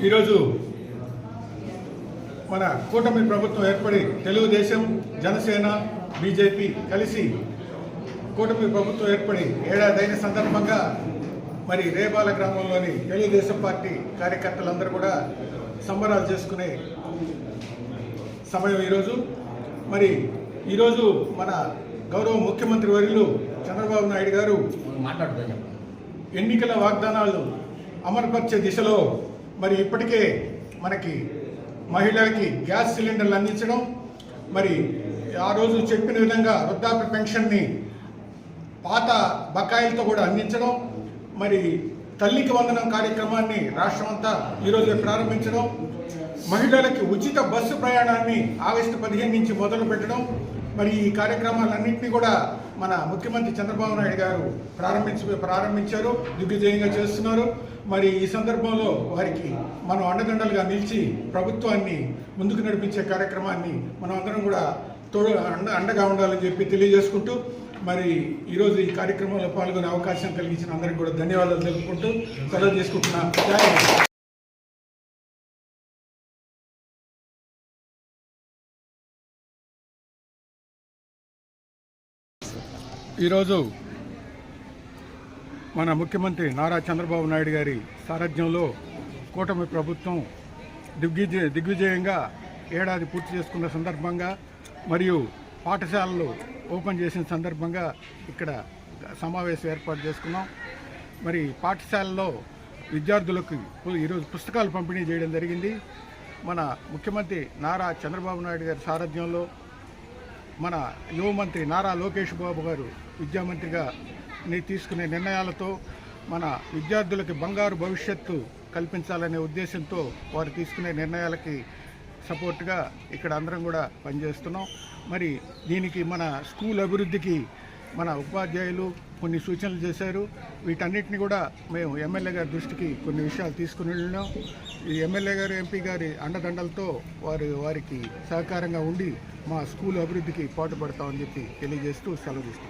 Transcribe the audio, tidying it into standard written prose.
ఈరోజు మన కూటమి ప్రభుత్వం ఏర్పడి తెలుగుదేశం, జనసేన, బీజేపీ కలిసి కూటమి ప్రభుత్వం ఏర్పడి ఏడాదైన సందర్భంగా మరి రేబాల గ్రామంలోని తెలుగుదేశం పార్టీ కార్యకర్తలందరూ కూడా సంబరాలు చేసుకునే సమయం ఈరోజు మన గౌరవ ముఖ్యమంత్రి వర్యులు చంద్రబాబు నాయుడు గారు ఎన్నికల వాగ్దానాలు అమలుపరిచే దిశలో మరి ఇప్పటికే మనకి మహిళలకి గ్యాస్ సిలిండర్లు అందించడం, మరి ఆ రోజు చెప్పిన విధంగా వృద్ధాప్య పెన్షన్ని పాత బకాయిలతో కూడా అందించడం, మరి తల్లికి వందనం కార్యక్రమాన్ని రాష్ట్రం అంతా ఈరోజు ప్రారంభించడం, మహిళలకి ఉచిత బస్సు ప్రయాణాన్ని ఆగస్టు 15 నుంచి మొదలు పెట్టడం, మరి ఈ కార్యక్రమాలన్నింటినీ కూడా మన ముఖ్యమంత్రి చంద్రబాబు నాయుడు గారు ప్రారంభించారు, దిగ్విజయంగా చేస్తున్నారు. మరి ఈ సందర్భంలో వారికి మనం అండదండలుగా నిలిచి ప్రభుత్వాన్ని ముందుకు నడిపించే కార్యక్రమాన్ని మనం అందరం కూడా అండగా ఉండాలని చెప్పి తెలియజేసుకుంటూ, మరి ఈరోజు ఈ కార్యక్రమంలో పాల్గొనే అవకాశం కలిగించిన అందరికీ కూడా ధన్యవాదాలు తెలుపుకుంటూ సెలవు చేసుకుంటున్నాను. ఈరోజు మన ముఖ్యమంత్రి నారా చంద్రబాబు నాయుడు గారి సారథ్యంలో కూటమి ప్రభుత్వం దిగ్విజయంగా ఏడాది పూర్తి చేసుకున్న సందర్భంగా మరియు పాఠశాలలు ఓపెన్ చేసిన సందర్భంగా ఇక్కడ సమావేశం ఏర్పాటు చేసుకున్నాం. మరి పాఠశాలలో విద్యార్థులకు ఈరోజు పుస్తకాలు పంపిణీ చేయడం జరిగింది. మన ముఖ్యమంత్రి నారా చంద్రబాబు నాయుడు గారి సారథ్యంలో మన యువ మంత్రి నారా లోకేష్ బాబు గారు విద్యామంత్రిగా తీసుకునే నిర్ణయాలతో మన విద్యార్థులకి బంగారు భవిష్యత్తు కల్పించాలనే ఉద్దేశంతో వారు తీసుకునే నిర్ణయాలకి సపోర్ట్గా ఇక్కడ అందరం కూడా పనిచేస్తున్నాం. మరి దీనికి మన స్కూల్ అభివృద్ధికి మన ఉపాధ్యాయులు కొన్ని సూచనలు చేశారు. వీటన్నిటిని కూడా మేము ఎమ్మెల్యే గారి దృష్టికి కొన్ని విషయాలు తీసుకుని వెళ్ళినాం. ఈ ఎమ్మెల్యే గారు, ఎంపీ గారి అండదండలతో వారికి సహకారంగా ఉండి మా స్కూల్ అభివృద్ధికి పాటుపడతామని చెప్పి తెలియజేస్తూ సెలవు తీసుకుంటాం.